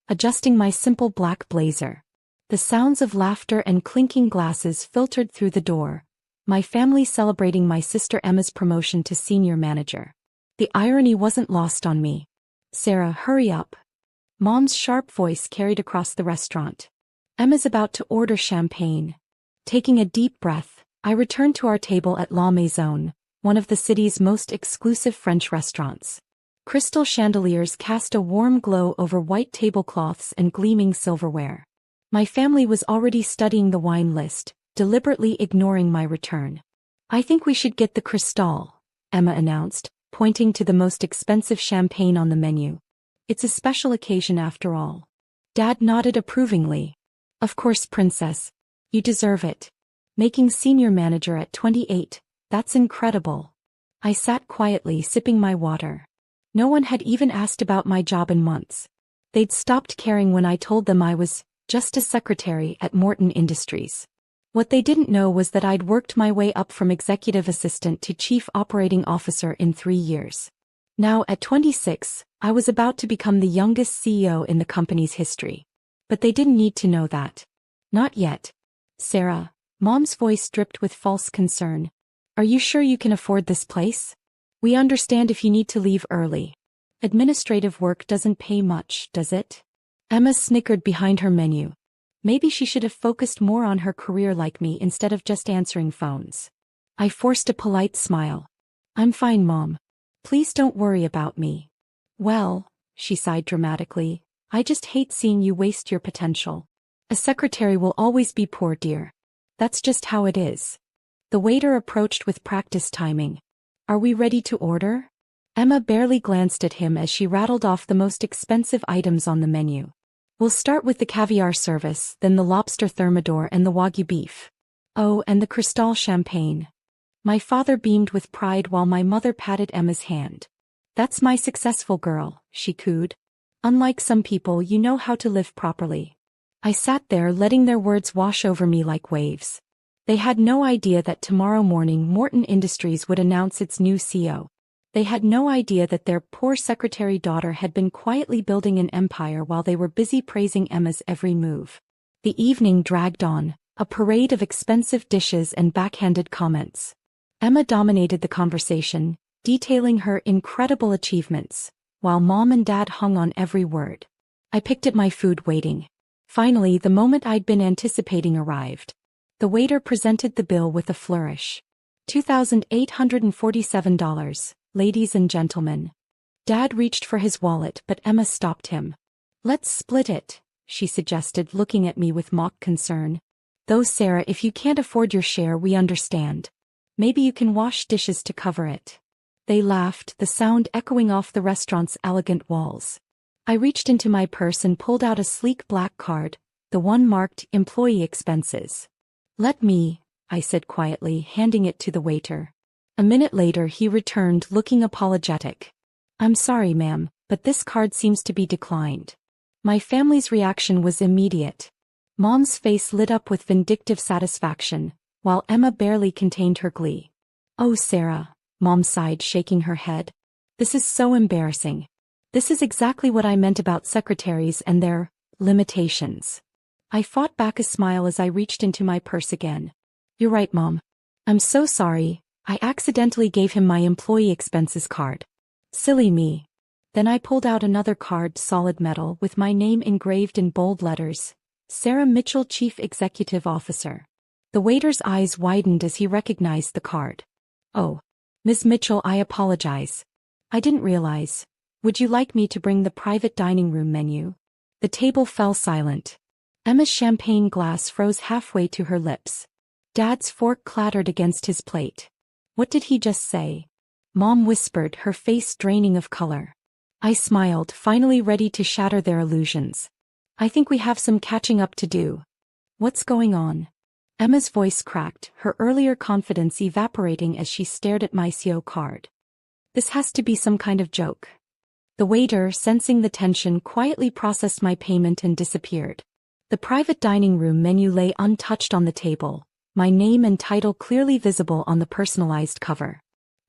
adjusting my simple black blazer. The sounds of laughter and clinking glasses filtered through the door, my family celebrating my sister Emma's promotion to senior manager. The irony wasn't lost on me. "Sarah, hurry up." Mom's sharp voice carried across the restaurant. "Emma's about to order champagne." Taking a deep breath, I returned to our table at La Maison, one of the city's most exclusive French restaurants. Crystal chandeliers cast a warm glow over white tablecloths and gleaming silverware. My family was already studying the wine list, deliberately ignoring my return. "I think we should get the Cristal," Emma announced, pointing to the most expensive champagne on the menu. "It's a special occasion after all." Dad nodded approvingly. "Of course, princess. You deserve it. Making senior manager at 28, that's incredible." I sat quietly sipping my water. No one had even asked about my job in months. They'd stopped caring when I told them I was just a secretary at Morton Industries. What they didn't know was that I'd worked my way up from executive assistant to chief operating officer in 3 years. Now, at 26, I was about to become the youngest CEO in the company's history. But they didn't need to know that. Not yet. "Sarah," Mom's voice dripped with false concern. "Are you sure you can afford this place? We understand if you need to leave early. Administrative work doesn't pay much, does it?" Emma snickered behind her menu. Maybe she should have focused more on her career like me instead of just answering phones. I forced a polite smile. "I'm fine, Mom. Please don't worry about me." "Well," she sighed dramatically, "I just hate seeing you waste your potential. A secretary will always be poor, dear. That's just how it is." The waiter approached with practice timing. "Are we ready to order?" Emma barely glanced at him as she rattled off the most expensive items on the menu. "We'll start with the caviar service, then the lobster thermidor and the wagyu beef. Oh, and the Cristal champagne." My father beamed with pride while my mother patted Emma's hand. "That's my successful girl," she cooed. "Unlike some people, you know how to live properly." I sat there letting their words wash over me like waves. They had no idea that tomorrow morning Morton Industries would announce its new CEO. They had no idea that their poor secretary daughter had been quietly building an empire while they were busy praising Emma's every move. The evening dragged on, a parade of expensive dishes and backhanded comments. Emma dominated the conversation, detailing her incredible achievements, while Mom and Dad hung on every word. I picked at my food waiting. Finally, the moment I'd been anticipating arrived. The waiter presented the bill with a flourish. $2,847, ladies and gentlemen. Dad reached for his wallet, but Emma stopped him. "Let's split it," she suggested, looking at me with mock concern. "Though, Sarah, if you can't afford your share, we understand. Maybe you can wash dishes to cover it." They laughed, the sound echoing off the restaurant's elegant walls. I reached into my purse and pulled out a sleek black card, the one marked Employee Expenses. "Let me," I said quietly, handing it to the waiter. A minute later he returned looking apologetic. "I'm sorry, ma'am, but this card seems to be declined." My family's reaction was immediate. Mom's face lit up with vindictive satisfaction, while Emma barely contained her glee. "Oh, Sarah," Mom sighed, shaking her head. "This is so embarrassing. This is exactly what I meant about secretaries and their limitations." I fought back a smile as I reached into my purse again. "You're right, Mom. I'm so sorry. I accidentally gave him my employee expenses card. Silly me." Then I pulled out another card, solid metal, with my name engraved in bold letters. Sarah Mitchell, Chief Executive Officer. The waiter's eyes widened as he recognized the card. "Oh, Ms. Mitchell, I apologize. I didn't realize. Would you like me to bring the private dining room menu?" The table fell silent. Emma's champagne glass froze halfway to her lips. Dad's fork clattered against his plate. "What did he just say?" Mom whispered, her face draining of color. I smiled, finally ready to shatter their illusions. "I think we have some catching up to do." "What's going on?" Emma's voice cracked, her earlier confidence evaporating as she stared at my CO card. "This has to be some kind of joke." The waiter, sensing the tension, quietly processed my payment and disappeared. The private dining room menu lay untouched on the table, my name and title clearly visible on the personalized cover.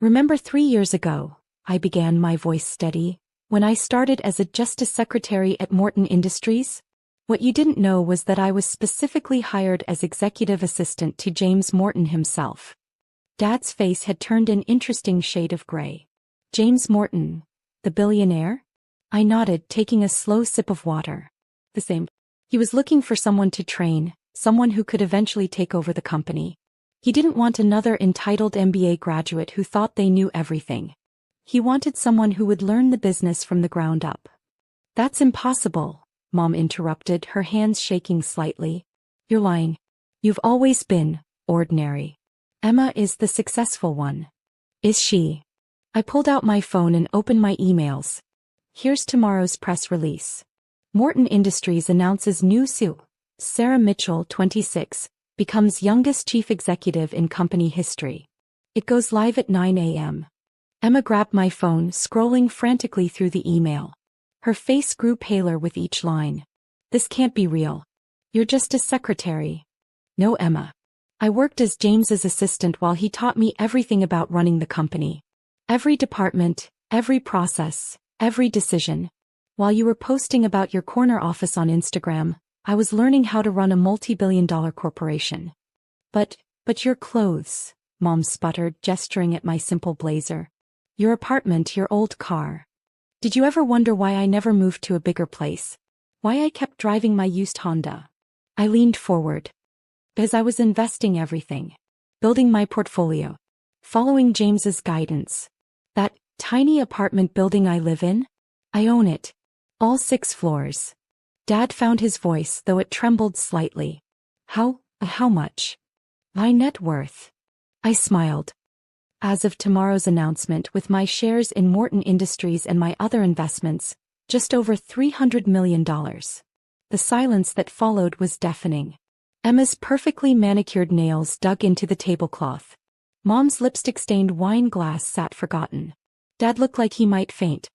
"Remember 3 years ago?" I began, my voice steady. When I started as a justice secretary at Morton Industries? What you didn't know was that I was specifically hired as executive assistant to James Morton himself. Dad's face had turned an interesting shade of gray. James Morton, the billionaire? I nodded, taking a slow sip of water. The same. He was looking for someone to train, someone who could eventually take over the company. He didn't want another entitled MBA graduate who thought they knew everything. He wanted someone who would learn the business from the ground up. That's impossible, Mom interrupted, her hands shaking slightly. You're lying. You've always been ordinary. Emma is the successful one. Is she? I pulled out my phone and opened my emails. Here's tomorrow's press release. Morton Industries announces new CEO, Sarah Mitchell, 26, becomes youngest chief executive in company history. It goes live at 9 a.m. Emma grabbed my phone, scrolling frantically through the email. Her face grew paler with each line. This can't be real. You're just a secretary. No, Emma. I worked as James's assistant while he taught me everything about running the company. Every department, every process, every decision. While you were posting about your corner office on Instagram, I was learning how to run a multi-billion-dollar corporation. But your clothes, Mom sputtered, gesturing at my simple blazer. Your apartment, your old car. Did you ever wonder why I never moved to a bigger place? Why I kept driving my used Honda? I leaned forward. Because I was investing everything. Building my portfolio. Following James's guidance. That tiny apartment building I live in? I own it. All 6 floors. Dad found his voice, though it trembled slightly. How much? My net worth. I smiled. As of tomorrow's announcement, with my shares in Morton Industries and my other investments, just over $300 million. The silence that followed was deafening. Emma's perfectly manicured nails dug into the tablecloth. Mom's lipstick-stained wine glass sat forgotten. Dad looked like he might faint.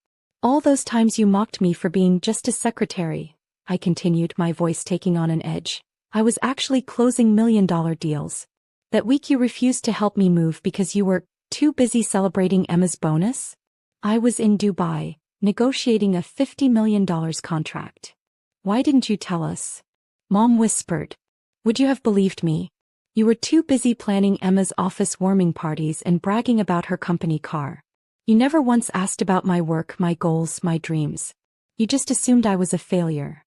All those times you mocked me for being just a secretary, I continued, my voice taking on an edge. I was actually closing million-dollar deals. That week you refused to help me move because you were too busy celebrating Emma's bonus? I was in Dubai, negotiating a $50 million contract. Why didn't you tell us? Mom whispered. Would you have believed me? You were too busy planning Emma's office warming parties and bragging about her company car. You never once asked about my work, my goals, my dreams. You just assumed I was a failure.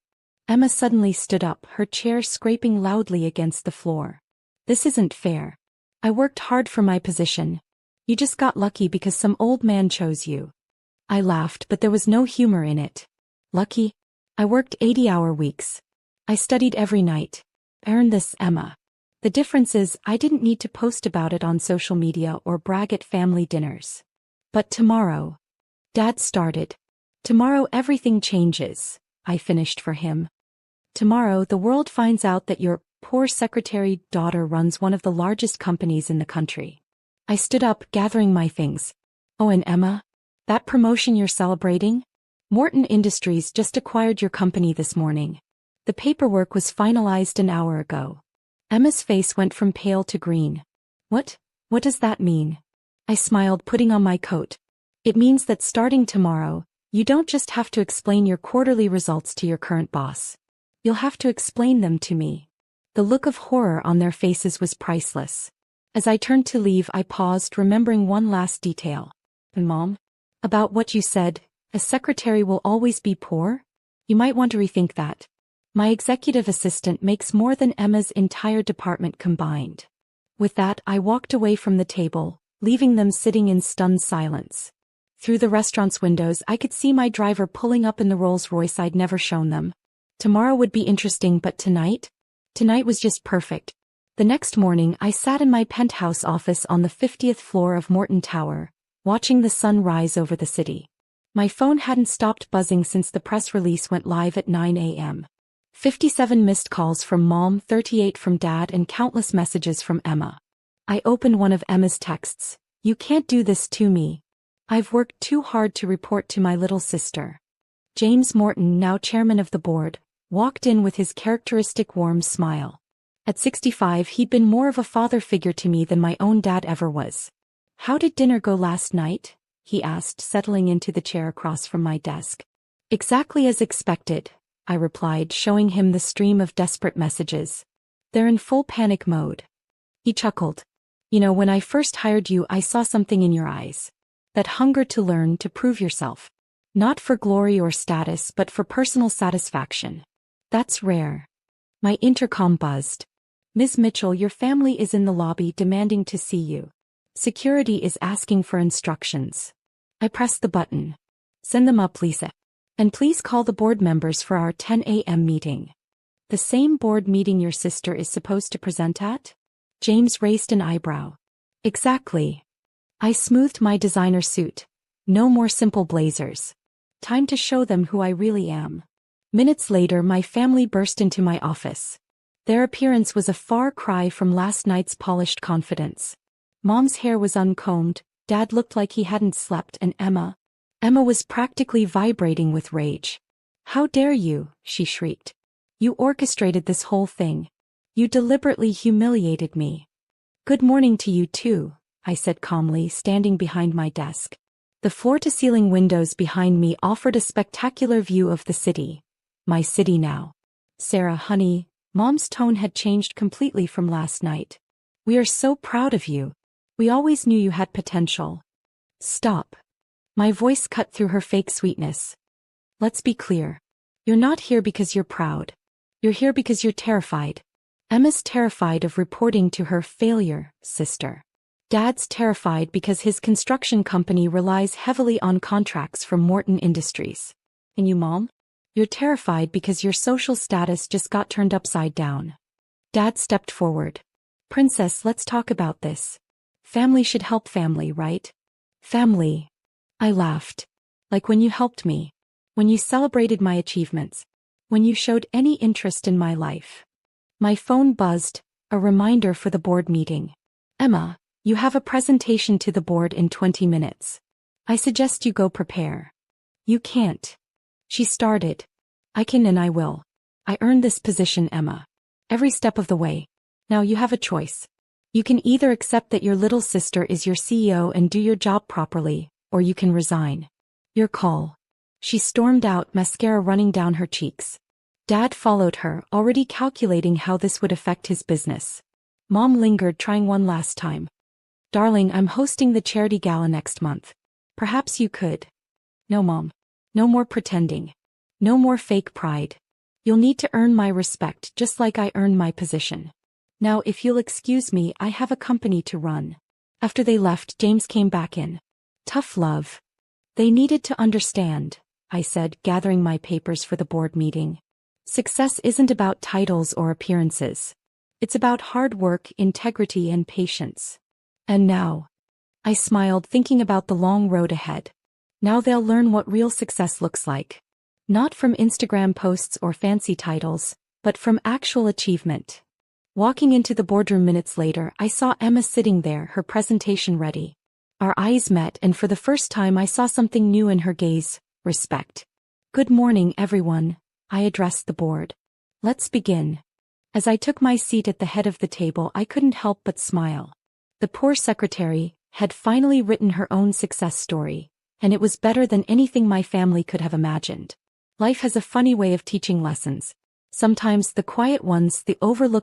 Emma suddenly stood up, her chair scraping loudly against the floor. This isn't fair. I worked hard for my position. You just got lucky because some old man chose you. I laughed, but there was no humor in it. Lucky? I worked 80-hour weeks. I studied every night. I earned this, Emma. The difference is I didn't need to post about it on social media or brag at family dinners. But tomorrow. Dad started. Tomorrow everything changes, I finished for him. Tomorrow the world finds out that your poor secretary daughter runs one of the largest companies in the country. I stood up, gathering my things. Oh, and Emma? That promotion you're celebrating? Morton Industries just acquired your company this morning. The paperwork was finalized an hour ago. Emma's face went from pale to green. What does that mean? I smiled, putting on my coat. It means that starting tomorrow, you don't just have to explain your quarterly results to your current boss. You'll have to explain them to me. The look of horror on their faces was priceless. As I turned to leave, I paused, remembering one last detail. And Mom? About what you said, a secretary will always be poor? You might want to rethink that. My executive assistant makes more than Emma's entire department combined. With that, I walked away from the table, leaving them sitting in stunned silence. Through the restaurant's windows, I could see my driver pulling up in the Rolls-Royce I'd never shown them. Tomorrow would be interesting, but tonight? Tonight was just perfect. The next morning, I sat in my penthouse office on the 50th floor of Morton Tower, watching the sun rise over the city. My phone hadn't stopped buzzing since the press release went live at 9 a.m. 57 missed calls from Mom, 38 from Dad, and countless messages from Emma. I opened one of Emma's texts. You can't do this to me. I've worked too hard to report to my little sister. James Morton, now chairman of the board, walked in with his characteristic warm smile. At 65, he'd been more of a father figure to me than my own dad ever was. How did dinner go last night? he asked, settling into the chair across from my desk. Exactly as expected, I replied, showing him the stream of desperate messages. They're in full panic mode. He chuckled. You know, when I first hired you, I saw something in your eyes. That hunger to learn, to prove yourself. Not for glory or status, but for personal satisfaction. That's rare. My intercom buzzed. Ms. Mitchell, your family is in the lobby demanding to see you. Security is asking for instructions. I pressed the button. Send them up, Lisa. And please call the board members for our 10 a.m. meeting. The same board meeting your sister is supposed to present at? James raised an eyebrow. Exactly. I smoothed my designer suit. No more simple blazers. Time to show them who I really am. Minutes later, my family burst into my office. Their appearance was a far cry from last night's polished confidence. Mom's hair was uncombed, Dad looked like he hadn't slept, and Emma was practically vibrating with rage. How dare you, she shrieked. You orchestrated this whole thing. You deliberately humiliated me. Good morning to you too, I said calmly, standing behind my desk. The floor-to-ceiling windows behind me offered a spectacular view of the city. My city now. Sarah, honey, Mom's tone had changed completely from last night. We are so proud of you. We always knew you had potential. Stop. My voice cut through her fake sweetness. Let's be clear. You're not here because you're proud. You're here because you're terrified. Emma's terrified of reporting to her failure sister. Dad's terrified because his construction company relies heavily on contracts from Morton Industries. And you, Mom? You're terrified because your social status just got turned upside down. Dad stepped forward. Princess, let's talk about this. Family should help family, right? Family. I laughed. Like when you helped me. When you celebrated my achievements. When you showed any interest in my life. My phone buzzed, a reminder for the board meeting. Emma, you have a presentation to the board in 20 minutes. I suggest you go prepare. You can't. She started. I can and I will. I earned this position, Emma. Every step of the way. Now you have a choice. You can either accept that your little sister is your CEO and do your job properly, or you can resign. Your call. She stormed out, mascara running down her cheeks. Dad followed her, already calculating how this would affect his business. Mom lingered, trying one last time. Darling, I'm hosting the charity gala next month. Perhaps you could. No, Mom. No more pretending. No more fake pride. You'll need to earn my respect just like I earned my position. Now if you'll excuse me, I have a company to run. After they left, James came back in. Tough love. They needed to understand, I said, gathering my papers for the board meeting. Success isn't about titles or appearances. It's about hard work, integrity, and patience. And now. I smiled, thinking about the long road ahead. Now they'll learn what real success looks like. Not from Instagram posts or fancy titles, but from actual achievement. Walking into the boardroom minutes later, I saw Emma sitting there, her presentation ready. Our eyes met, and for the first time I saw something new in her gaze: respect. Good morning, everyone, I addressed the board. Let's begin. As I took my seat at the head of the table, I couldn't help but smile. The poor secretary had finally written her own success story, and it was better than anything my family could have imagined. Life has a funny way of teaching lessons. Sometimes the quiet ones, the overlooked